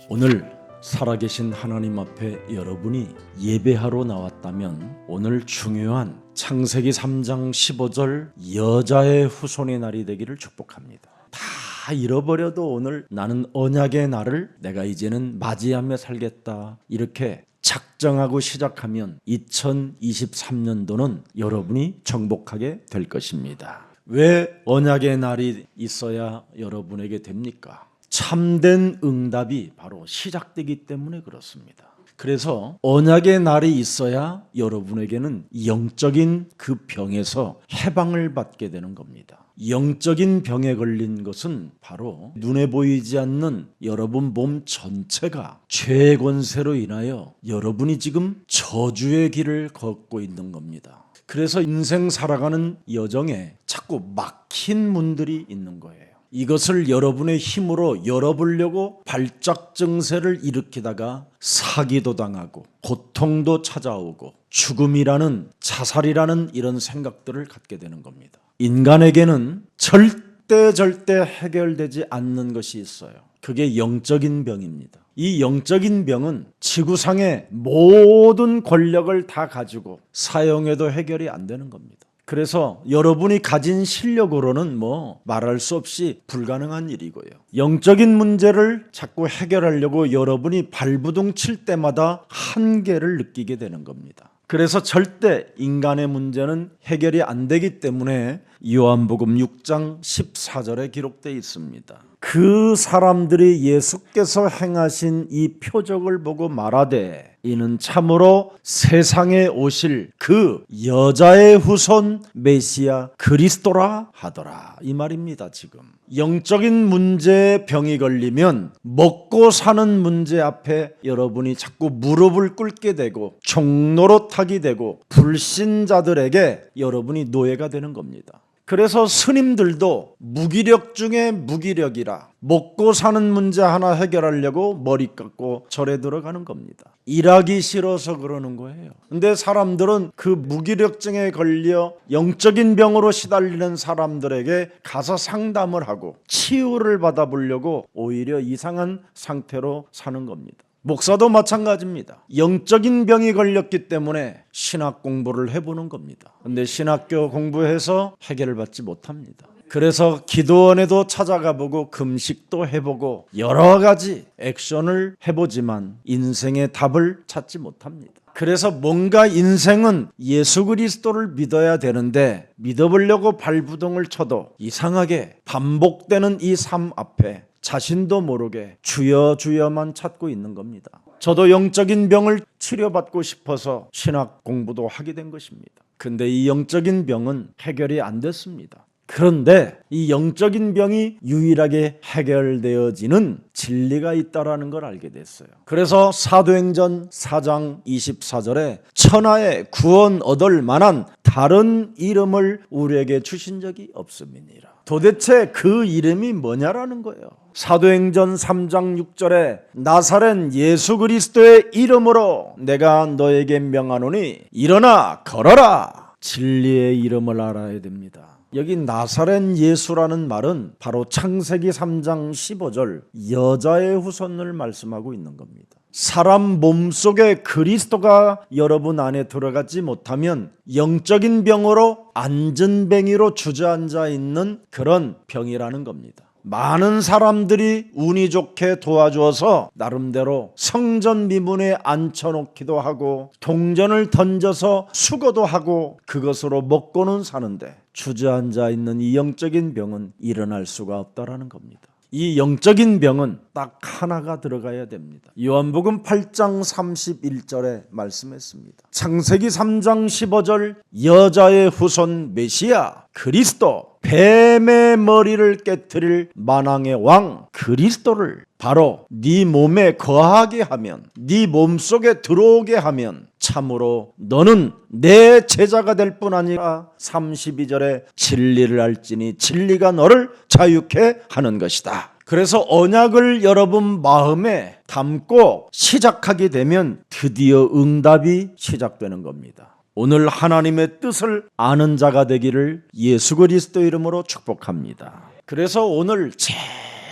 오늘 살아계신 하나님 앞에 여러분이 예배하러 나왔다면 오늘 중요한 창세기 3장 15절 여자의 후손의 날이 되기를 축복합니다. 다 잃어버려도 오늘 나는 언약의 날을 내가 이제는 맞이하며 살겠다 이렇게 작정하고 시작하면 2023년도는 여러분이 정복하게 될 것입니다. 왜 언약의 날이 있어야 여러분에게 됩니까? 참된 응답이 바로 시작되기 때문에 그렇습니다. 그래서 언약의 날이 있어야 여러분에게는 영적인 그 병에서 해방을 받게 되는 겁니다. 영적인 병에 걸린 것은 바로 눈에 보이지 않는 여러분 몸 전체가 죄의 권세로 인하여 여러분이 지금 저주의 길을 걷고 있는 겁니다. 그래서 인생 살아가는 여정에 자꾸 막힌 문들이 있는 거예요. 이것을 여러분의 힘으로 열어보려고 발작 증세를 일으키다가 사기도 당하고 고통도 찾아오고 죽음이라는 자살이라는 이런 생각들을 갖게 되는 겁니다. 인간에게는 절대 해결되지 않는 것이 있어요. 그게 영적인 병입니다. 이 영적인 병은 지구상의 모든 권력을 다 가지고 사용해도 해결이 안 되는 겁니다. 그래서 여러분이 가진 실력으로는 말할 수 없이 불가능한 일이고요. 영적인 문제를 자꾸 해결하려고 여러분이 발부둥 칠 때마다 한계를 느끼게 되는 겁니다. 그래서 절대 인간의 문제는 해결이 안 되기 때문에 요한복음 6장 14절에 기록되어 있습니다. 그 사람들이 예수께서 행하신 이 표적을 보고 말하되 이는 참으로 세상에 오실 그 여자의 후손 메시아 그리스도라 하더라 이 말입니다. 지금 영적인 문제에 병이 걸리면 먹고 사는 문제 앞에 여러분이 자꾸 무릎을 꿇게 되고 종노릇하게 되고 불신자들에게 여러분이 노예가 되는 겁니다. 그래서 스님들도 무기력 중에 무기력이라 먹고 사는 문제 하나 해결하려고 머리 깎고 절에 들어가는 겁니다. 일하기 싫어서 그러는 거예요. 근데 사람들은 그 무기력증에 걸려 영적인 병으로 시달리는 사람들에게 가서 상담을 하고 치유를 받아보려고 오히려 이상한 상태로 사는 겁니다. 목사도 마찬가지입니다. 영적인 병이 걸렸기 때문에 신학 공부를 해보는 겁니다. 근데 신학교 공부해서 해결을 받지 못합니다. 그래서 기도원에도 찾아가 보고 금식도 해보고 여러 가지 액션을 해보지만 인생의 답을 찾지 못합니다. 그래서 뭔가 인생은 예수 그리스도를 믿어야 되는데 믿어보려고 발부둥을 쳐도 이상하게 반복되는 이 삶 앞에 자신도 모르게 주여 주여만 찾고 있는 겁니다. 저도 영적인 병을 치료받고 싶어서 신학 공부도 하게 된 것입니다. 근데 이 영적인 병은 해결이 안 됐습니다. 그런데 이 영적인 병이 유일하게 해결되어지는 진리가 있다라는 걸 알게 됐어요. 그래서 사도행전 4장 24절에 천하에 구원 얻을 만한 다른 이름을 우리에게 주신 적이 없음이니라. 도대체 그 이름이 뭐냐라는 거예요. 사도행전 3장 6절에 나사렛 예수 그리스도의 이름으로 내가 너에게 명하노니 일어나 걸어라. 진리의 이름을 알아야 됩니다. 여기 나사렛 예수라는 말은 바로 창세기 3장 15절 여자의 후손을 말씀하고 있는 겁니다. 사람 몸속에 그리스도가 여러분 안에 들어가지 못하면 영적인 병으로 안전뱅이로 주저앉아 있는 그런 병이라는 겁니다. 많은 사람들이 운이 좋게 도와주어서 나름대로 성전 미문에 앉혀놓기도 하고 동전을 던져서 수거도 하고 그것으로 먹고는 사는데 주저앉아 있는 이 영적인 병은 일어날 수가 없다라는 겁니다. 이 영적인 병은 딱 하나가 들어가야 됩니다. 요한복음 8장 31절에 말씀했습니다. 창세기 3장 15절 여자의 후손 메시아 그리스도 뱀의 머리를 깨트릴 만왕의 왕 그리스도를 바로 네 몸에 거하게 하면 네 몸속에 들어오게 하면 참으로 너는 내 제자가 될 뿐 아니라 32절에 진리를 알지니 진리가 너를 자유케 하는 것이다. 그래서 언약을 여러분 마음에 담고 시작하게 되면 드디어 응답이 시작되는 겁니다. 오늘 하나님의 뜻을 아는 자가 되기를 예수 그리스도 이름으로 축복합니다. 그래서 오늘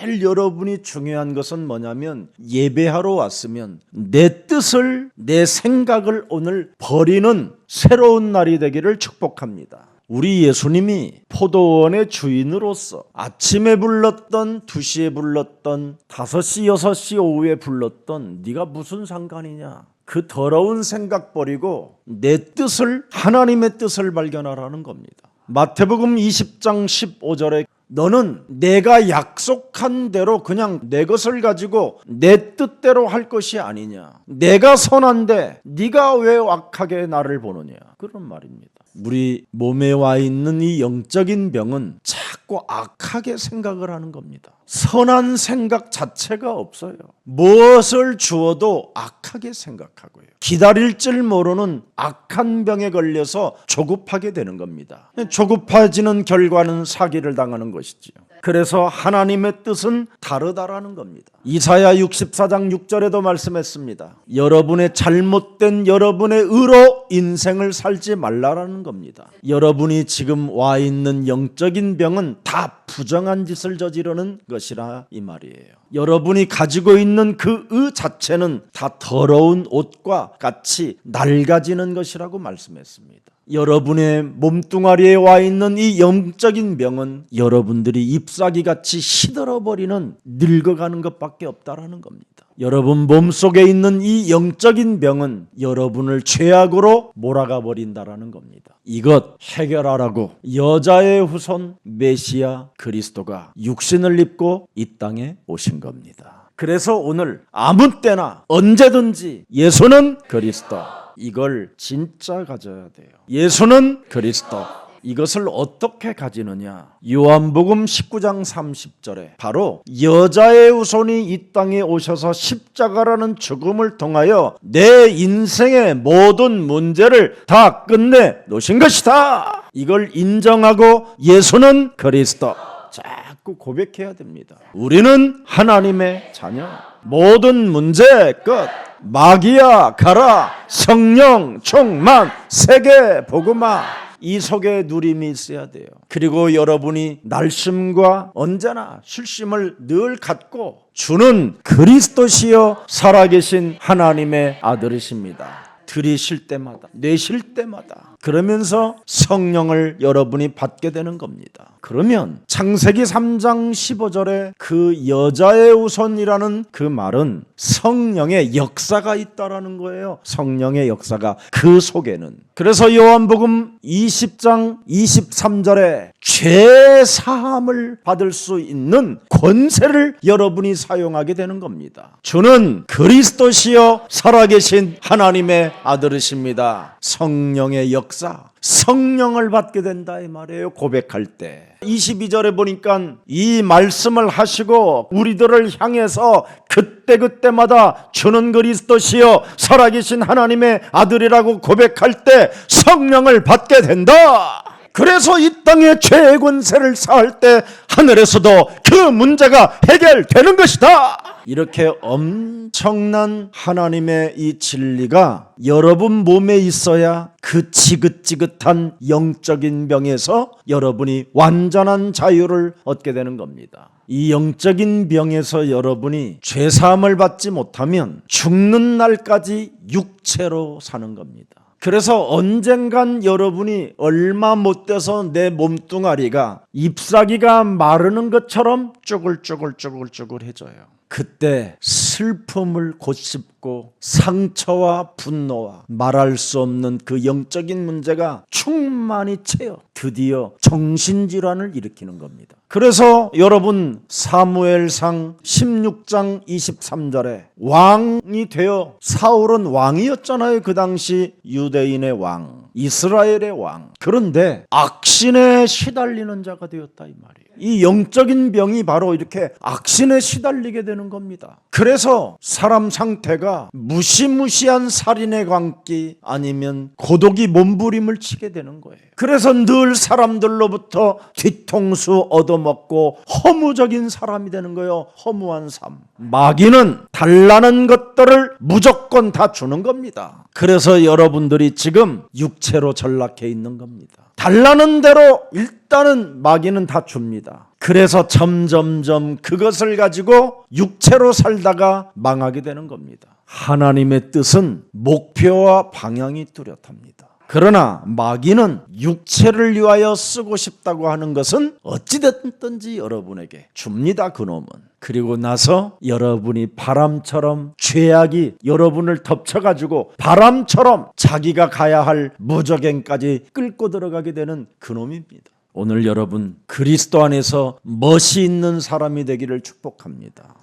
제일 여러분이 중요한 것은 뭐냐면 예배하러 왔으면 내 뜻을, 내 생각을 오늘 버리는 새로운 날이 되기를 축복합니다. 우리 예수님이 포도원의 주인으로서 아침에 불렀던, 2시에 불렀던, 5시, 6시 오후에 불렀던 네가 무슨 상관이냐? 그 더러운 생각 버리고 내 뜻을, 하나님의 뜻을 발견하라는 겁니다. 마태복음 20장 15절에 너는 내가 약속한 대로 그냥 내 것을 가지고 내 뜻대로 할 것이 아니냐. 내가 선한데 네가 왜 악하게 나를 보느냐. 그런 말입니다. 우리 몸에 와 있는 이 영적인 병은 자꾸 악하게 생각을 하는 겁니다. 선한 생각 자체가 없어요. 무엇을 주어도 악하게 생각하고요. 기다릴 줄 모르는 악한 병에 걸려서 조급하게 되는 겁니다. 조급해지는 결과는 사기를 당하는 것이지요. 그래서 하나님의 뜻은 다르다라는 겁니다. 이사야 64장 6절에도 말씀했습니다. 여러분의 잘못된 여러분의 의로 인생을 살지 말라라는 겁니다. 여러분이 지금 와 있는 영적인 병은 다 부정한 짓을 저지르는 것이라 이 말이에요. 여러분이 가지고 있는 그 의 자체는 다 더러운 옷과 같이 낡아지는 것이라고 말씀했습니다. 여러분의 몸뚱아리에 와 있는 이 영적인 병은 여러분들이 잎사귀같이 시들어버리는 늙어가는 것밖에 없다라는 겁니다. 여러분 몸속에 있는 이 영적인 병은 여러분을 죄악으로 몰아가 버린다라는 겁니다. 이것 해결하라고 여자의 후손 메시아 그리스도가 육신을 입고 이 땅에 오신 겁니다. 그래서 오늘 아무 때나 언제든지 예수는 그리스도, 이걸 진짜 가져야 돼요. 예수는 그리스도. 이것을 어떻게 가지느냐? 요한복음 19장 30절에 바로 여자의 후손이 이 땅에 오셔서 십자가라는 죽음을 통하여 내 인생의 모든 문제를 다 끝내 놓으신 것이다. 이걸 인정하고 예수는 그리스도 자꾸 고백해야 됩니다. 우리는 하나님의 자녀. 모든 문제 끝. 마귀야 가라. 성령 충만. 세계 복음화. 이 속에 누림이 있어야 돼요. 그리고 여러분이 날심과 언제나 실심을 늘 갖고 주는 그리스도시여 살아계신 하나님의 아들이십니다. 들이쉴 때마다, 내쉴 때마다 그러면서 성령을 여러분이 받게 되는 겁니다. 그러면 창세기 3장 15절에 그 여자의 후손이라는 그 말은 성령의 역사가 있다라는 거예요. 성령의 역사가 그 속에는. 그래서 요한복음 20장 23절에 죄 사함을 받을 수 있는 권세를 여러분이 사용하게 되는 겁니다. 주는 그리스도시여 살아계신 하나님의 아들이십니다. 성령의 역사, 성령을 받게 된다 이 말이에요. 고백할 때 22절에 보니까 이 말씀을 하시고 우리들을 향해서 그때마다 주는 그리스도시여 살아계신 하나님의 아들이라고 고백할 때 성령을 받게 된다. 그래서 이 땅에 죄의 권세를 쌓을 때 하늘에서도 그 문제가 해결되는 것이다. 이렇게 엄청난 하나님의 이 진리가 여러분 몸에 있어야 그 지긋지긋한 영적인 병에서 여러분이 완전한 자유를 얻게 되는 겁니다. 이 영적인 병에서 여러분이 죄사함을 받지 못하면 죽는 날까지 육체로 사는 겁니다. 그래서 언젠간 여러분이 얼마 못 돼서 내 몸뚱아리가 잎사귀가 마르는 것처럼 쭈글쭈글해져요. 그때 슬픔을 곱씹고 상처와 분노와 말할 수 없는 그 영적인 문제가 충만히 채여 드디어 정신질환을 일으키는 겁니다. 그래서 여러분 사무엘상 16장 23절에 왕이 되어 사울은 왕이었잖아요. 그 당시 유대인의 왕, 이스라엘의 왕. 그런데 악신에 시달리는 자가 되었다 이 말이에요. 이 영적인 병이 바로 이렇게 악신에 시달리게 되는 겁니다. 그래서 사람 상태가 무시무시한 살인의 광기 아니면 고독이 몸부림을 치게 되는 거예요. 그래서 늘 사람들로부터 뒤통수 얻어먹고 허무적인 사람이 되는 거예요. 허무한 삶. 마귀는 달라는 것들을 무조건 다 주는 겁니다. 그래서 여러분들이 지금 육체로 전락해 있는 겁니다. 달라는 대로 일단은 마귀는 다 줍니다. 그래서 점점점 그것을 가지고 육체로 살다가 망하게 되는 겁니다. 하나님의 뜻은 목표와 방향이 뚜렷합니다. 그러나 마귀는 육체를 위하여 쓰고 싶다고 하는 것은 어찌됐든지 여러분에게 줍니다. 그놈은. 그리고 나서 여러분이 바람처럼 죄악이 여러분을 덮쳐가지고 바람처럼 자기가 가야 할 무저갱까지 끌고 들어가게 되는 그놈입니다. 오늘 여러분 그리스도 안에서 멋이 있는 사람이 되기를 축복합니다.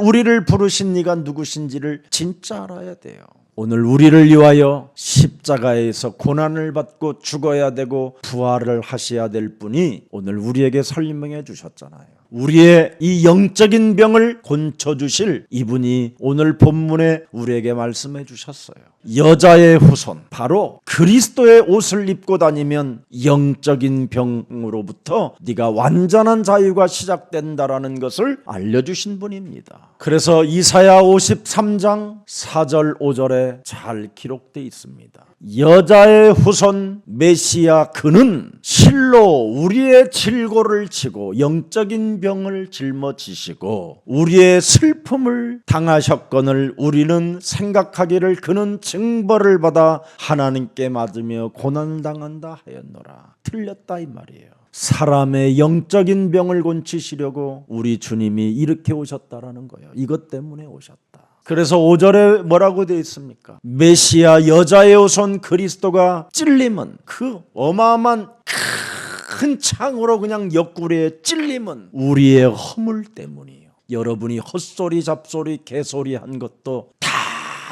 우리를 부르신 이가 누구신지를 진짜 알아야 돼요. 오늘 우리를 위하여 십자가에서 고난을 받고 죽어야 되고 부활을 하셔야 될 분이 오늘 우리에게 설명해 주셨잖아요. 우리의 이 영적인 병을 고쳐주실 이분이 오늘 본문에 우리에게 말씀해 주셨어요. 여자의 후손, 바로 그리스도의 옷을 입고 다니면 영적인 병으로부터 네가 완전한 자유가 시작된다라는 것을 알려주신 분입니다. 그래서 이사야 53장 4절 5절에 잘 기록되어 있습니다. 여자의 후손 메시아 그는 실로 우리의 질고를 치고 영적인 병을 짊어지시고 우리의 슬픔을 당하셨거늘 우리는 생각하기를 그는 징벌을 받아 하나님께 맞으며 고난을 당한다 하였노라. 틀렸다 이 말이에요. 사람의 영적인 병을 고치시려고 우리 주님이 이렇게 오셨다라는 거예요. 이것 때문에 오셨다. 그래서 5절에 뭐라고 되어 있습니까? 메시아 여자의 후손 그리스도가 찔림은, 그 어마어마한 큰 창으로 그냥 옆구리에 찔림은 우리의 허물 때문이에요. 여러분이 헛소리 잡소리 개소리 한 것도 다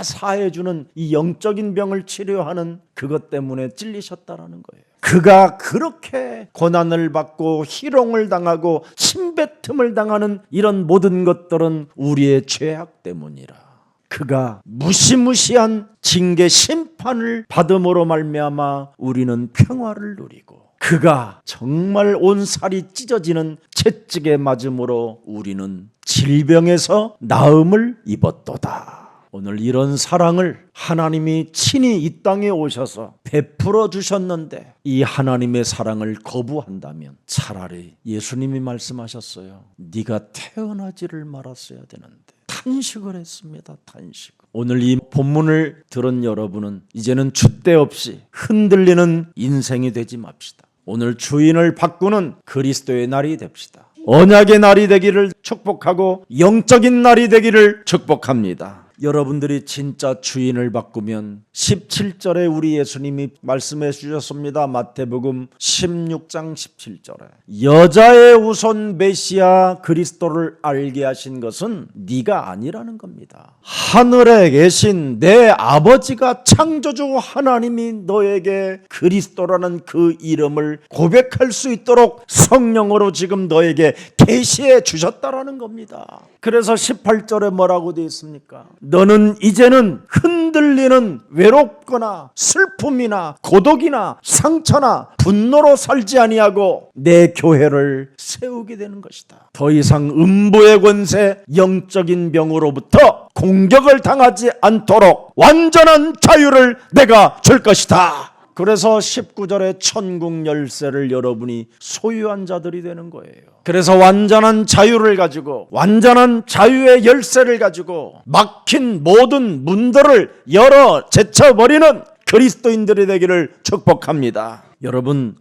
사해주는 이 영적인 병을 치료하는 그것 때문에 찔리셨다라는 거예요. 그가 그렇게 고난을 받고 희롱을 당하고 침뱉음을 당하는 이런 모든 것들은 우리의 죄악 때문이라. 그가 무시무시한 징계 심판을 받음으로 말미암아 우리는 평화를 누리고 그가 정말 온 살이 찢어지는 채찍에 맞음으로 우리는 질병에서 나음을 입었도다. 오늘 이런 사랑을 하나님이 친히 이 땅에 오셔서 베풀어 주셨는데 이 하나님의 사랑을 거부한다면 차라리 예수님이 말씀하셨어요. 네가 태어나지를 말았어야 되는데 탄식을 했습니다. 탄식. 오늘 이 본문을 들은 여러분은 이제는 줏대 없이 흔들리는 인생이 되지 맙시다. 오늘 주인을 바꾸는 그리스도의 날이 됩시다. 언약의 날이 되기를 축복하고 영적인 날이 되기를 축복합니다. 여러분들이 진짜 주인을 바꾸면 17절에 우리 예수님이 말씀해 주셨습니다. 마태복음 16장 17절에 여자의 후손 메시아 그리스도를 알게 하신 것은 네가 아니라는 겁니다. 하늘에 계신 내 아버지가 창조주 하나님이 너에게 그리스도라는 그 이름을 고백할 수 있도록 성령으로 지금 너에게 계시해 주셨다라는 겁니다. 그래서 18절에 뭐라고 되어 있습니까? 너는 이제는 흔들리는 외롭거나 슬픔이나 고독이나 상처나 분노로 살지 아니하고 내 교회를 세우게 되는 것이다. 더 이상 음부의 권세, 영적인 병으로부터 공격을 당하지 않도록 완전한 자유를 내가 줄 것이다. 그래서 19절에 천국 열쇠를 여러분이 소유한 자들이 되는 거예요. 그래서 완전한 자유를 가지고, 완전한 자유의 열쇠를 가지고 막힌 모든 문들을 열어 제쳐버리는 그리스도인들이 되기를 축복합니다. 여러분,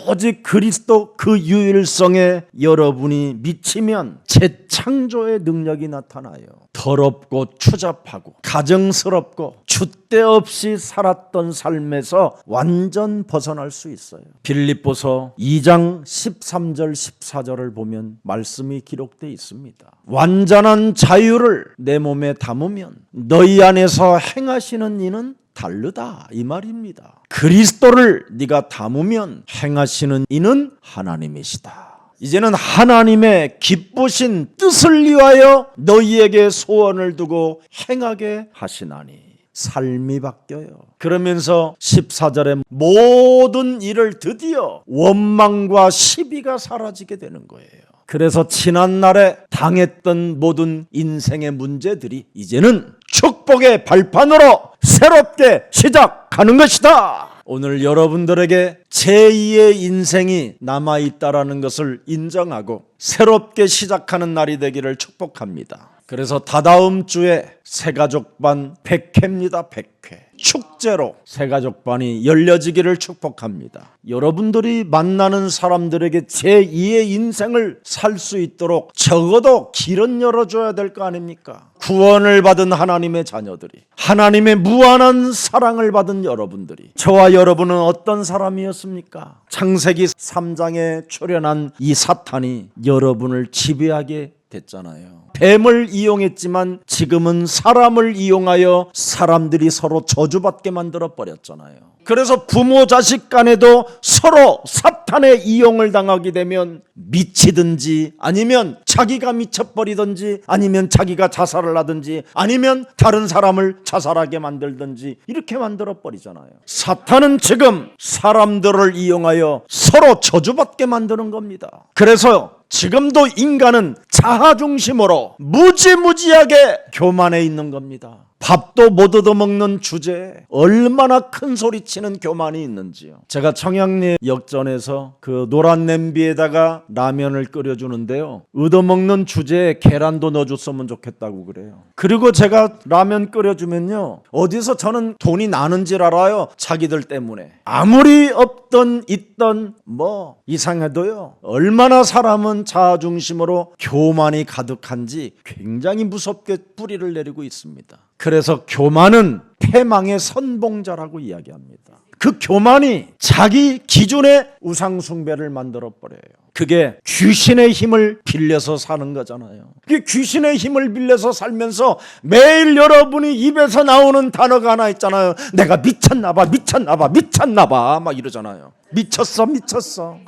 오직 그리스도 그 유일성에 여러분이 미치면 재창조의 능력이 나타나요. 더럽고 추잡하고 가정스럽고 줏대 없이 살았던 삶에서 완전 벗어날 수 있어요. 빌립보서 2장 13절 14절을 보면 말씀이 기록되어 있습니다. 완전한 자유를 내 몸에 담으면 너희 안에서 행하시는 이는 다르다 이 말입니다. 그리스도를 네가 담으면 행하시는 이는 하나님이시다. 이제는 하나님의 기쁘신 뜻을 위하여 너희에게 소원을 두고 행하게 하시나니 삶이 바뀌어요. 그러면서 14절에 모든 일을 드디어 원망과 시비가 사라지게 되는 거예요. 그래서 지난날에 당했던 모든 인생의 문제들이 이제는 축복의 발판으로 새롭게 시작하는 것이다. 오늘 여러분들에게 제2의 인생이 남아있다라는 것을 인정하고 새롭게 시작하는 날이 되기를 축복합니다. 그래서 다다음 주에 새가족반 100회입니다. 100회 축제로 새가족반이 열려지기를 축복합니다. 여러분들이 만나는 사람들에게 제2의 인생을 살 수 있도록 적어도 길은 열어줘야 될 거 아닙니까? 구원을 받은 하나님의 자녀들이, 하나님의 무한한 사랑을 받은 여러분들이, 저와 여러분은 어떤 사람이었습니까? 창세기 3장에 출현한 이 사탄이 여러분을 지배하게 됐잖아요. 뱀을 이용했지만 지금은 사람을 이용하여 사람들이 서로 저주받게 만들어 버렸잖아요. 그래서 부모 자식 간에도 서로 사탄의 이용을 당하게 되면 미치든지 아니면 자기가 미쳐버리든지 아니면 자기가 자살을 하든지 아니면 다른 사람을 자살하게 만들든지 이렇게 만들어 버리잖아요. 사탄은 지금 사람들을 이용하여 서로 저주받게 만드는 겁니다. 그래서 지금도 인간은 자아중심으로 무지무지하게 교만해 있는 겁니다. 밥도 못 얻어먹는 주제에 얼마나 큰 소리치는 교만이 있는지요. 제가 청양리 역전에서 그 노란 냄비에다가 라면을 끓여주는데요, 얻어먹는 주제에 계란도 넣어줬으면 좋겠다고 그래요. 그리고 제가 라면 끓여주면요, 어디서 저는 돈이 나는 줄 알아요. 자기들 때문에. 아무리 없던 있던 뭐 이상해도요, 얼마나 사람은 자아중심으로 교만이 가득한지 굉장히 무섭게 뿌리를 내리고 있습니다. 그래서 교만은 패망의 선봉자라고 이야기합니다. 그 교만이 자기 기준의 우상숭배를 만들어버려요. 그게 귀신의 힘을 빌려서 사는 거잖아요. 그 귀신의 힘을 빌려서 살면서 매일 여러분이 입에서 나오는 단어가 하나 있잖아요. 내가 미쳤나봐, 미쳤나봐, 미쳤나봐 막 이러잖아요. 미쳤어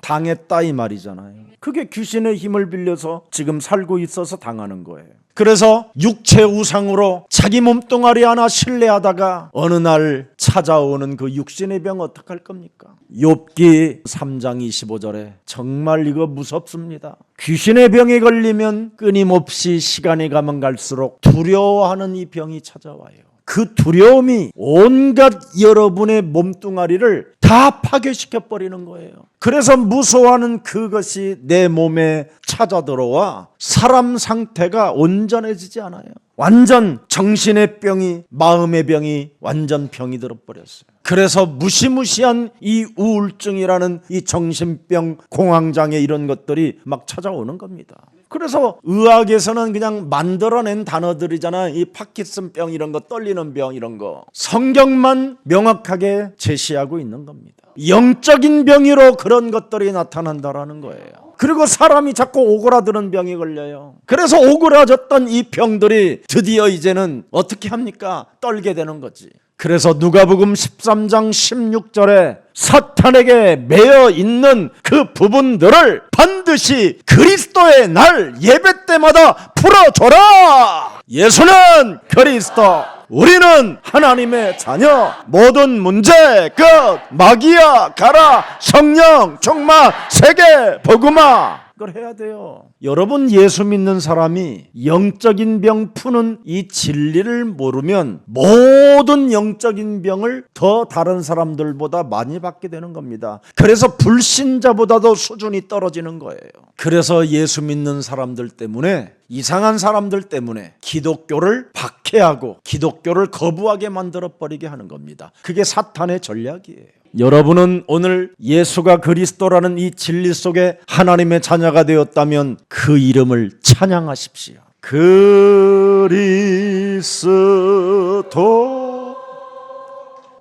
당했다 이 말이잖아요. 그게 귀신의 힘을 빌려서 지금 살고 있어서 당하는 거예요. 그래서 육체 우상으로 자기 몸뚱아리 하나 신뢰하다가 어느 날 찾아오는 그 육신의 병 어떡할 겁니까? 욥기 3장 25절에 정말 이거 무섭습니다. 귀신의 병에 걸리면 끊임없이 시간이 가면 갈수록 두려워하는 이 병이 찾아와요. 그 두려움이 온갖 여러분의 몸뚱아리를 다 파괴시켜버리는 거예요. 그래서 무서워하는 그것이 내 몸에 찾아 들어와 사람 상태가 온전해지지 않아요. 완전 정신의 병이, 마음의 병이 완전 병이 들어버렸어요. 그래서 무시무시한 이 우울증이라는 이 정신병, 공황장애 이런 것들이 막 찾아오는 겁니다. 그래서 의학에서는 그냥 만들어낸 단어들이잖아. 이 파킨슨병 이런 거, 떨리는 병 이런 거. 성경만 명확하게 제시하고 있는 겁니다. 영적인 병으로 그런 것들이 나타난다라는 거예요. 그리고 사람이 자꾸 오그라드는 병이 걸려요. 그래서 오그라졌던 이 병들이 드디어 이제는 어떻게 합니까? 떨게 되는 거지. 그래서 누가복음 13장 16절에 사탄에게 매여 있는 그 부분들을 반드시 그리스도의 날 예배 때마다 풀어줘라. 예수는 그리스도, 우리는 하나님의 자녀, 모든 문제 끝, 마귀야 가라, 성령 충만, 세계 복음화, 그걸 해야 돼요. 여러분, 예수 믿는 사람이 영적인 병 푸는 이 진리를 모르면 모든 영적인 병을 더 다른 사람들보다 많이 받게 되는 겁니다. 그래서 불신자보다도 수준이 떨어지는 거예요. 그래서 예수 믿는 사람들 때문에, 이상한 사람들 때문에 기독교를 박해하고 기독교를 거부하게 만들어버리게 하는 겁니다. 그게 사탄의 전략이에요. 여러분은 오늘 예수가 그리스도라는 이 진리 속에 하나님의 자녀가 되었다면 그 이름을 찬양하십시오. 그리스도,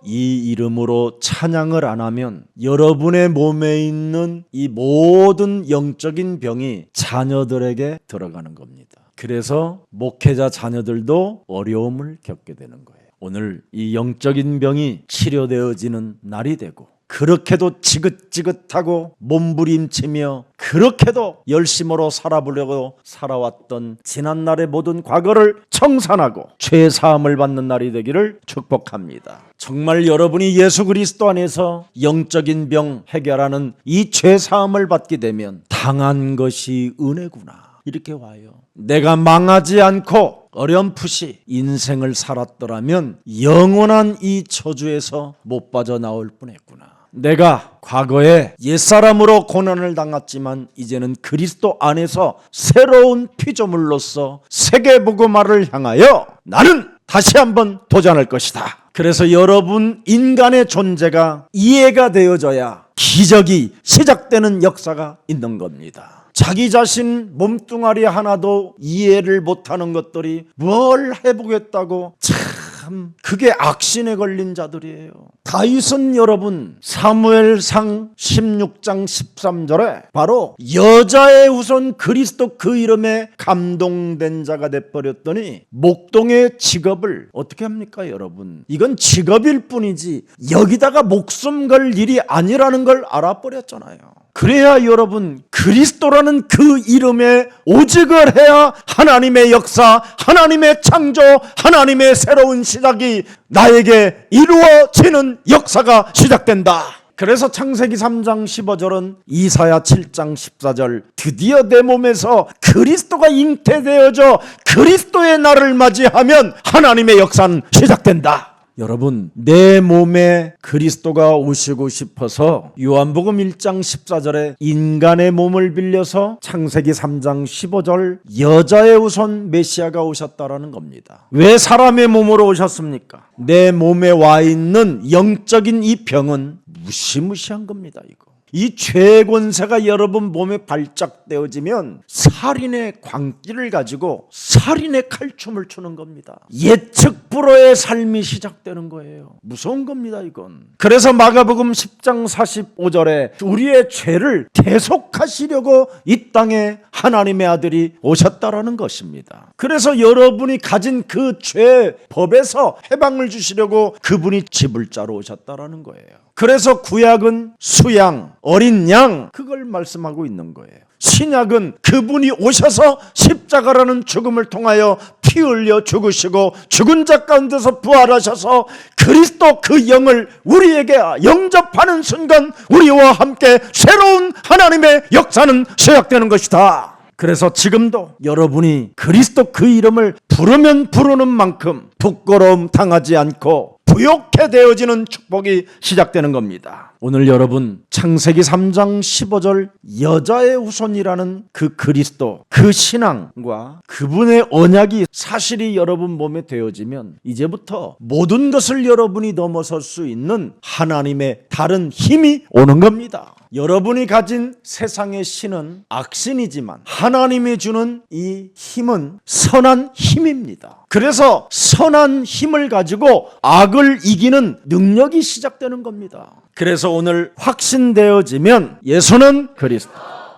이 이름으로 찬양을 안 하면 여러분의 몸에 있는 이 모든 영적인 병이 자녀들에게 들어가는 겁니다. 그래서 목회자 자녀들도 어려움을 겪게 되는 거예요. 오늘 이 영적인 병이 치료되어지는 날이 되고, 그렇게도 지긋지긋하고 몸부림치며 그렇게도 열심으로 살아보려고 살아왔던 지난날의 모든 과거를 청산하고 죄사함을 받는 날이 되기를 축복합니다. 정말 여러분이 예수 그리스도 안에서 영적인 병 해결하는 이 죄사함을 받게 되면 당한 것이 은혜구나, 이렇게 와요. 내가 망하지 않고 어렴풋이 인생을 살았더라면 영원한 이 저주에서 못 빠져나올 뻔했구나. 내가 과거에 옛사람으로 고난을 당했지만 이제는 그리스도 안에서 새로운 피조물로서 세계복음화를 향하여 나는 다시 한번 도전할 것이다. 그래서 여러분 인간의 존재가 이해가 되어져야 기적이 시작되는 역사가 있는 겁니다. 자기 자신 몸뚱아리 하나도 이해를 못하는 것들이 뭘 해보겠다고 참 그게 악신에 걸린 자들이에요. 다윗은 여러분 사무엘상 16장 13절에 바로 여자의 후손 그리스도 그 이름에 감동된 자가 돼버렸더니 목동의 직업을 어떻게 합니까 여러분? 이건 직업일 뿐이지 여기다가 목숨 걸 일이 아니라는 걸 알아버렸잖아요. 그래야 여러분 그리스도라는 그 이름에 오직을 해야 하나님의 역사, 하나님의 창조, 하나님의 새로운 시작이 나에게 이루어지는 역사가 시작된다. 그래서 창세기 3장 15절은 이사야 7장 14절 드디어 내 몸에서 그리스도가 잉태되어져 그리스도의 날을 맞이하면 하나님의 역사는 시작된다. 여러분 내 몸에 그리스도가 오시고 싶어서 요한복음 1장 14절에 인간의 몸을 빌려서 창세기 3장 15절 여자의 후손 메시아가 오셨다라는 겁니다. 왜 사람의 몸으로 오셨습니까? 내 몸에 와 있는 영적인 이 병은 무시무시한 겁니다. 이 죄의 권세가 여러분 몸에 발작되어지면 살인의 광기를 가지고 살인의 칼춤을 추는 겁니다. 예측 불허의 삶이 시작되는 거예요. 무서운 겁니다 이건. 그래서 마가복음 10장 45절에 우리의 죄를 대속하시려고 이 땅에 하나님의 아들이 오셨다라는 것입니다. 그래서 여러분이 가진 그 죄의 법에서 해방을 주시려고 그분이 지불자로 오셨다라는 거예요. 그래서 구약은 수양, 어린 양 그걸 말씀하고 있는 거예요. 신약은 그분이 오셔서 십자가라는 죽음을 통하여 피 흘려 죽으시고 죽은 자 가운데서 부활하셔서 그리스도 그 영을 우리에게 영접하는 순간 우리와 함께 새로운 하나님의 역사는 시작되는 것이다. 그래서 지금도 여러분이 그리스도 그 이름을 부르면 부르는 만큼 부끄러움 당하지 않고 부욕해 되어지는 축복이 시작되는 겁니다. 오늘 여러분 창세기 3장 15절 여자의 후손이라는 그 그리스도 그 신앙과 그분의 언약이 사실이 여러분 몸에 되어지면 이제부터 모든 것을 여러분이 넘어설 수 있는 하나님의 다른 힘이 오는 겁니다. 여러분이 가진 세상의 신은 악신이지만 하나님이 주는 이 힘은 선한 힘입니다. 그래서 선한 힘을 가지고 악을 이기는 능력이 시작되는 겁니다. 그래서 오늘 확신되어지면 예수는 그리스도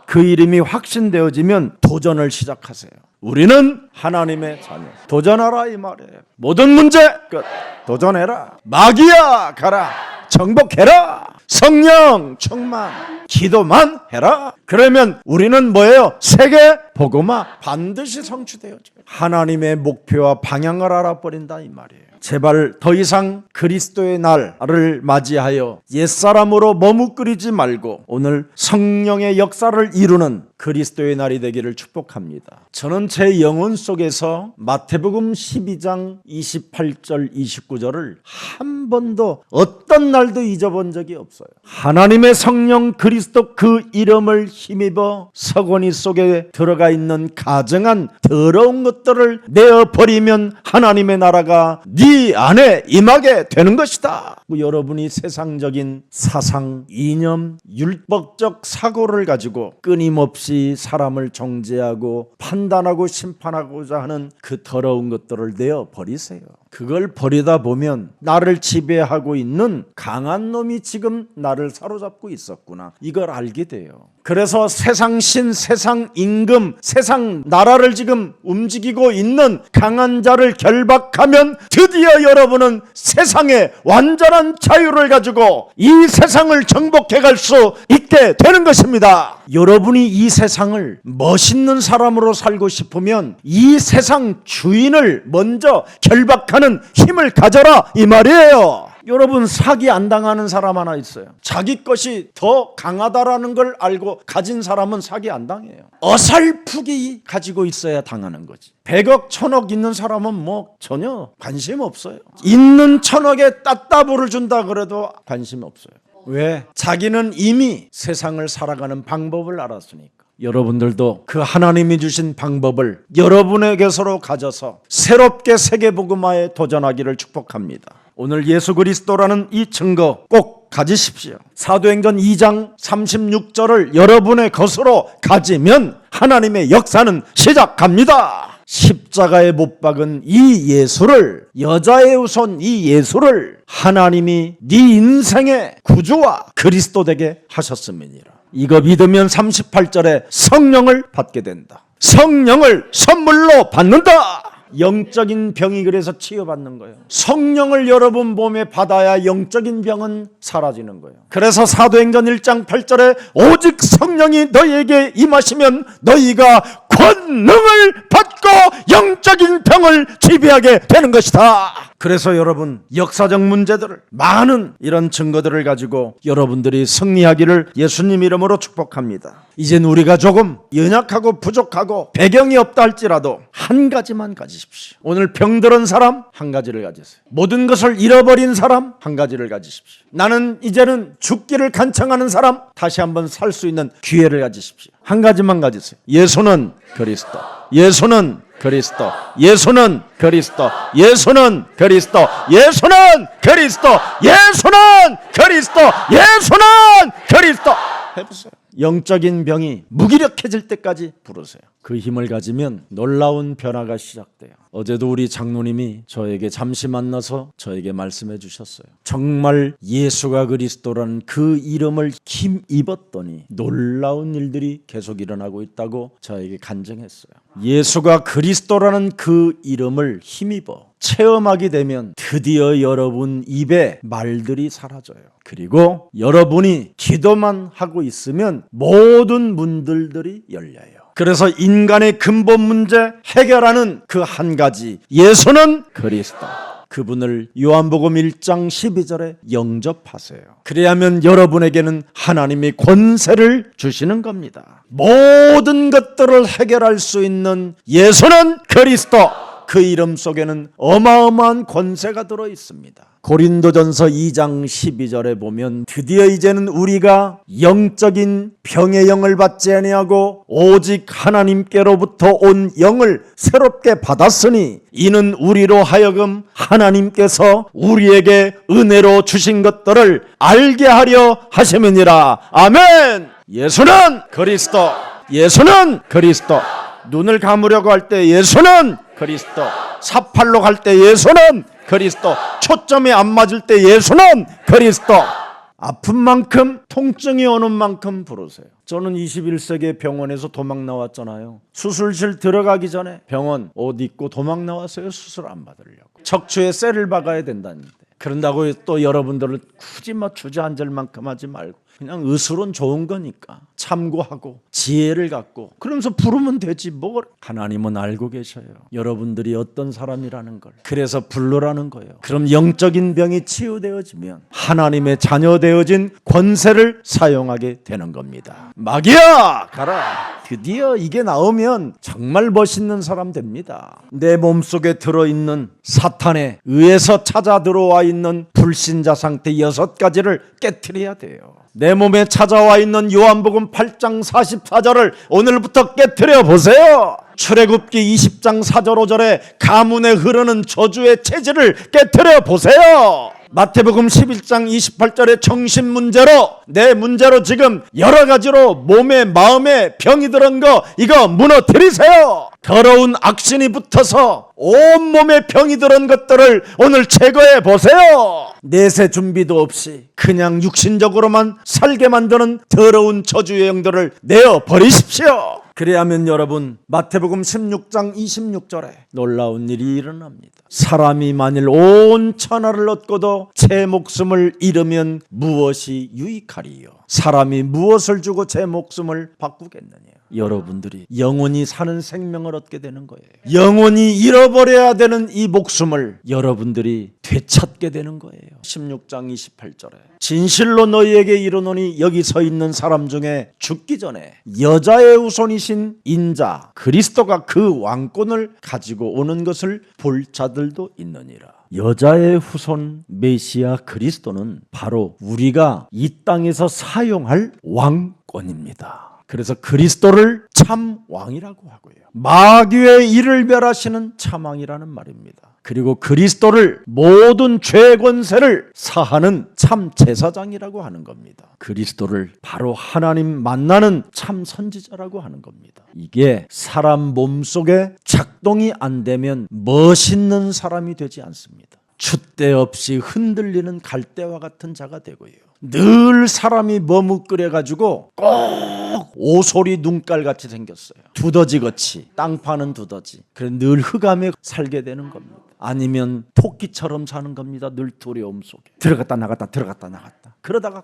그 이름이 확신되어지면 도전을 시작하세요. 우리는 하나님의 자녀. 도전하라 이 말이에요. 모든 문제 끝. 도전해라. 마귀야 가라. 정복해라. 성령 충만. 기도만 해라. 그러면 우리는 뭐예요? 세계 복음화 반드시 성취되어져요. 하나님의 목표와 방향을 알아버린다 이 말이에요. 제발 더 이상 그리스도의 날을 맞이하여 옛사람으로 머뭇거리지 말고 오늘 성령의 역사를 이루는 그리스도의 날이 되기를 축복합니다. 저는 제 영혼 속에서 마태복음 12장 28절 29절을 한 번도 어떤 날도 잊어본 적이 없어요. 하나님의 성령 그리스도 그 이름을 힘입어 서거니 속에 들어가 있는 가증한 더러운 것들을 내어버리면 하나님의 나라가 네 안에 임하게 되는 것이다. 여러분이 세상적인 사상, 이념, 율법적 사고를 가지고 끊임없이 사람을 정죄하고 판단하고 심판하고자 하는 그 더러운 것들을 내어버리세요. 그걸 버리다 보면 나를 지배하고 있는 강한 놈이 지금 나를 사로잡고 있었구나. 이걸 알게 돼요. 그래서 세상 신, 세상 임금, 세상 나라를 지금 움직이고 있는 강한 자를 결박하면 드디어 여러분은 세상의 완전한 자유를 가지고 이 세상을 정복해 갈 수 있게 되는 것입니다. 여러분이 이 세상을 멋있는 사람으로 살고 싶으면 이 세상 주인을 먼저 결박하는 힘을 가져라 이 말이에요. 여러분, 사기 안 당하는 사람 하나 있어요. 자기 것이 더 강하다라는 걸 알고 가진 사람은 사기 안 당해요. 어설프게 가지고 있어야 당하는 거지. 100억, 1000억 있는 사람은 뭐 전혀 관심 없어요. 있는 1000억에 따따블을 준다 그래도 관심 없어요. 왜? 자기는 이미 세상을 살아가는 방법을 알았으니까. 여러분들도 그 하나님이 주신 방법을 여러분에게서로 가져서 새롭게 세계복음화에 도전하기를 축복합니다. 오늘 예수 그리스도라는 이 증거 꼭 가지십시오. 사도행전 2장 36절을 여러분의 것으로 가지면 하나님의 역사는 시작합니다. 십자가에 못 박은 이 예수를, 여자의 후손 이 예수를 하나님이 네 인생의 구주와 그리스도 되게 하셨음이니라. 이거 믿으면 38절에 성령을 받게 된다. 성령을 선물로 받는다. 영적인 병이 그래서 치유받는 거예요. 성령을 여러분 몸에 받아야 영적인 병은 사라지는 거예요. 그래서 사도행전 1장 8절에 오직 성령이 너희에게 임하시면 너희가 권능을 받고 영적인 병을 지배하게 되는 것이다. 그래서 여러분, 역사적 문제들을, 많은 이런 증거들을 가지고 여러분들이 승리하기를 예수님 이름으로 축복합니다. 이젠 우리가 조금 연약하고 부족하고 배경이 없다 할지라도 한 가지만 가지십시오. 오늘 병들은 사람 한 가지를 가지세요. 모든 것을 잃어버린 사람 한 가지를 가지십시오. 나는 이제는 죽기를 간청하는 사람 다시 한번 살 수 있는 기회를 가지십시오. 한 가지만 가지세요. 예수는 그리스도. 예수는 그리스도. 예수는 그리스도. 예수는 그리스도. 예수는 그리스도. 예수는 그리스도. 예수는 그리스도. 해보세요. 영적인 병이 무기력해질 때까지 부르세요. 그 힘을 가지면 놀라운 변화가 시작돼요. 어제도 우리 장로님이 저에게 잠시 만나서 저에게 말씀해 주셨어요. 정말 예수가 그리스도라는 그 이름을 힘입었더니 놀라운 일들이 계속 일어나고 있다고 저에게 간증했어요. 예수가 그리스도라는 그 이름을 힘입어 체험하게 되면 드디어 여러분 입에 말들이 사라져요. 그리고 여러분이 기도만 하고 있으면 모든 문들들이 열려요. 그래서 인간의 근본 문제 해결하는 그 한 가지, 예수는 그리스도. 그분을 요한복음 1장 12절에 영접하세요. 그래야면 여러분에게는 하나님이 권세를 주시는 겁니다. 모든 것들을 해결할 수 있는 예수는 그리스도. 그 이름 속에는 어마어마한 권세가 들어 있습니다. 고린도전서 2장 12절에 보면 드디어 이제는 우리가 영적인 병의 영을 받지 아니하고 오직 하나님께로부터 온 영을 새롭게 받았으니 이는 우리로 하여금 하나님께서 우리에게 은혜로 주신 것들을 알게 하려 하심이니라. 아멘. 예수는 그리스도. 예수는 그리스도. 눈을 감으려고 할 때 예수는 그리스도. 사팔로 갈 때 예수는 그리스도. 초점이 안 맞을 때 예수는 그리스도. 아픈 만큼, 통증이 오는 만큼 부르세요. 저는 21세기 병원에서 도망 나왔잖아요. 수술실 들어가기 전에 병원 옷 입고 도망 나왔어요. 수술 안 받으려고. 척추에 쇠를 박아야 된다는데. 그런다고 또 여러분들을 굳이 주저앉을 만큼 하지 말고 그냥 의술은 좋은 거니까 참고하고 지혜를 갖고 그러면서 부르면 되지 뭘. 하나님은 알고 계셔요. 여러분들이 어떤 사람이라는 걸. 그래서 부르라는 거예요. 그럼 영적인 병이 치유되어지면 하나님의 자녀 되어진 권세를 사용하게 되는 겁니다. 마귀야 가라. 드디어 이게 나오면 정말 멋있는 사람 됩니다. 내 몸속에 들어있는 사탄에 의해서 찾아 들어와 있는 불신자 상태 6가지를 깨트려야 돼요. 내 몸에 찾아와 있는 요한복음 8장 44절을 오늘부터 깨트려 보세요. 출애굽기 20장 4절 5절에 가문에 흐르는 저주의 체질을 깨트려 보세요. 마태복음 11장 28절에 정신 문제로, 내 문제로 지금 여러 가지로 몸에 마음에 병이 들은 거 이거 무너뜨리세요. 더러운 악신이 붙어서 온몸에 병이 들은 것들을 오늘 제거해 보세요. 내세 준비도 없이 그냥 육신적으로만 살게 만드는 더러운 저주의 영들을 내어 버리십시오. 그래야면 여러분 마태복음 16장 26절에 놀라운 일이 일어납니다. 사람이 만일 온 천하를 얻고도 제 목숨을 잃으면 무엇이 유익하리요. 사람이 무엇을 주고 제 목숨을 바꾸겠느냐. 여러분들이 영원히 사는 생명을 얻게 되는 거예요. 영원히 잃어버려야 되는 이 목숨을 여러분들이 되찾게 되는 거예요. 16장 28절에 진실로 너희에게 이르노니 여기 서 있는 사람 중에 죽기 전에 여자의 후손이신 인자 그리스도가 그 왕권을 가지고 오는 것을 볼 자들도 있느니라. 여자의 후손 메시아 그리스도는 바로 우리가 이 땅에서 사용할 왕권입니다. 그래서 그리스도를 참 왕이라고 하고요. 마귀의 일을 멸하시는 참 왕이라는 말입니다. 그리고 그리스도를 모든 죄 권세를 사하는 참 제사장이라고 하는 겁니다. 그리스도를 바로 하나님 만나는 참 선지자라고 하는 겁니다. 이게 사람 몸속에 작동이 안 되면 멋있는 사람이 되지 않습니다. 줏대 없이 흔들리는 갈대와 같은 자가 되고요. 늘 사람이 머뭇거려가지고 꼭 오소리 눈깔같이 생겼어요. 두더지같이 땅 파는 두더지. 그래 늘 흑암에 살게 되는 겁니다. 아니면 토끼처럼 사는 겁니다. 늘 두려움 속에 들어갔다 나갔다 들어갔다 나갔다 그러다가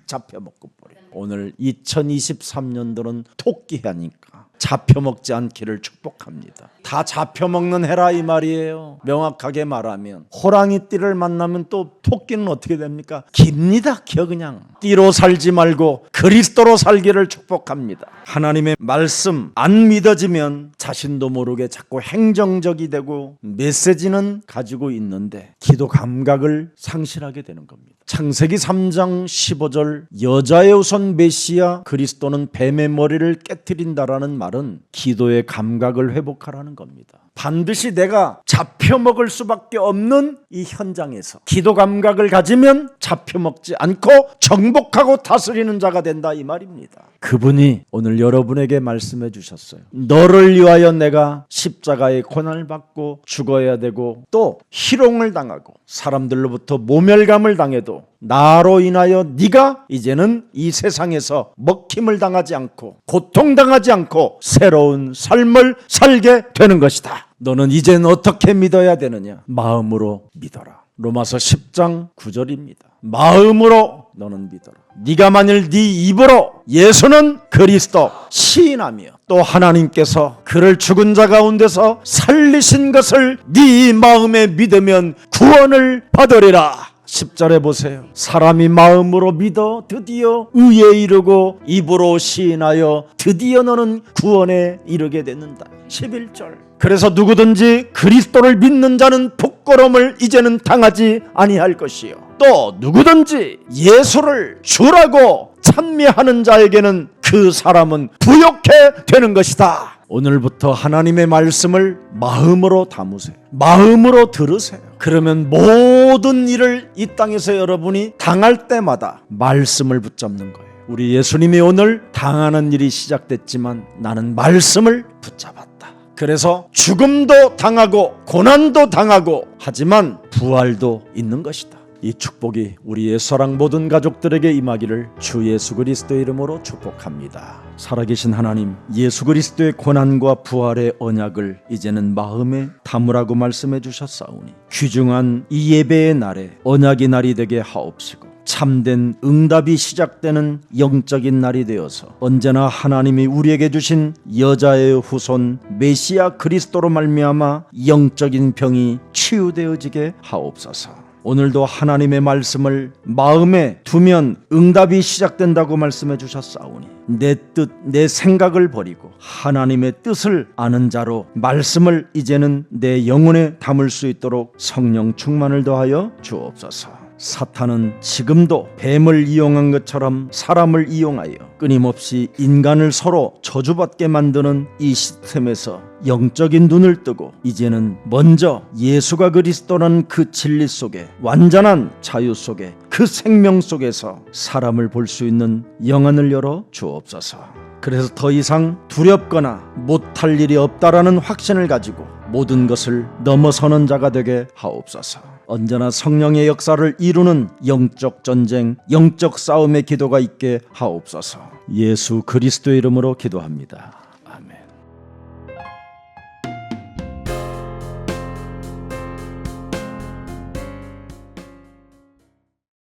잡혀먹고 버려요. 오늘 2023년도는 토끼 해니까 잡혀먹지 않기를 축복합니다. 다 잡혀먹는 해라 이 말이에요. 명확하게 말하면 호랑이띠를 만나면 또 토끼는 어떻게 됩니까? 깁니다. 그냥 띠로 살지 말고 그리스도로 살기를 축복합니다. 하나님의 말씀 안 믿어지면 자신도 모르게 자꾸 행정적이 되고 메시지는 가지고 있는데 기도 감각을 상실하게 되는 겁니다. 창세기 3장 15절 여자의 후손 메시아 그리스도는 뱀의 머리를 깨트린다라는 말은 기도의 감각을 회복하라는 겁니다. 반드시 내가 잡혀먹을 수밖에 없는 이 현장에서 기도 감각을 가지면 잡혀먹지 않고 정복하고 다스리는 자가 된다 이 말입니다. 그분이 오늘 여러분에게 말씀해 주셨어요. 너를 위하여 내가 십자가의 고난을 받고 죽어야 되고 또 희롱을 당하고 사람들로부터 모멸감을 당해도 나로 인하여 네가 이제는 이 세상에서 먹힘을 당하지 않고 고통당하지 않고 새로운 삶을 살게 되는 것이다. 너는 이젠 어떻게 믿어야 되느냐? 마음으로 믿어라. 로마서 10장 9절입니다. 마음으로 너는 믿어라. 네가 만일 네 입으로 예수는 그리스도 시인하며 또 하나님께서 그를 죽은 자 가운데서 살리신 것을 네 마음에 믿으면 구원을 받으리라. 10절에 보세요. 사람이 마음으로 믿어 드디어 의에 이르고 입으로 시인하여 드디어 너는 구원에 이르게 되는다. 11절. 그래서 누구든지 그리스도를 믿는 자는 부끄러움을 이제는 당하지 아니할 것이요 또 누구든지 예수를 주라고 찬미하는 자에게는 그 사람은 부욕해 되는 것이다. 오늘부터 하나님의 말씀을 마음으로 담으세요. 마음으로 들으세요. 그러면 모든 일을 이 땅에서 여러분이 당할 때마다 말씀을 붙잡는 거예요. 우리 예수님이 오늘 당하는 일이 시작됐지만 나는 말씀을 붙잡았다. 그래서 죽음도 당하고 고난도 당하고 하지만 부활도 있는 것이다. 이 축복이 우리 예수사랑 모든 가족들에게 임하기를 주 예수 그리스도의 이름으로 축복합니다. 살아계신 하나님, 예수 그리스도의 고난과 부활의 언약을 이제는 마음에 담으라고 말씀해 주셨사오니 귀중한 이 예배의 날에 언약의 날이 되게 하옵시고 참된 응답이 시작되는 영적인 날이 되어서 언제나 하나님이 우리에게 주신 여자의 후손 메시아 그리스도로 말미암아 영적인 병이 치유되어지게 하옵소서. 오늘도 하나님의 말씀을 마음에 두면 응답이 시작된다고 말씀해 주셨사오니 내 뜻, 내 생각을 버리고 하나님의 뜻을 아는 자로 말씀을 이제는 내 영혼에 담을 수 있도록 성령 충만을 더하여 주옵소서. 사탄은 지금도 뱀을 이용한 것처럼 사람을 이용하여 끊임없이 인간을 서로 저주받게 만드는 이 시스템에서 영적인 눈을 뜨고 이제는 먼저 예수가 그리스도라는 그 진리 속에 완전한 자유 속에 그 생명 속에서 사람을 볼 수 있는 영안을 열어 주옵소서. 그래서 더 이상 두렵거나 못할 일이 없다라는 확신을 가지고 모든 것을 넘어서는 자가 되게 하옵소서. 언제나 성령의 역사를 이루는 영적 전쟁, 영적 싸움의 기도가 있게 하옵소서. 예수 그리스도의 이름으로 기도합니다.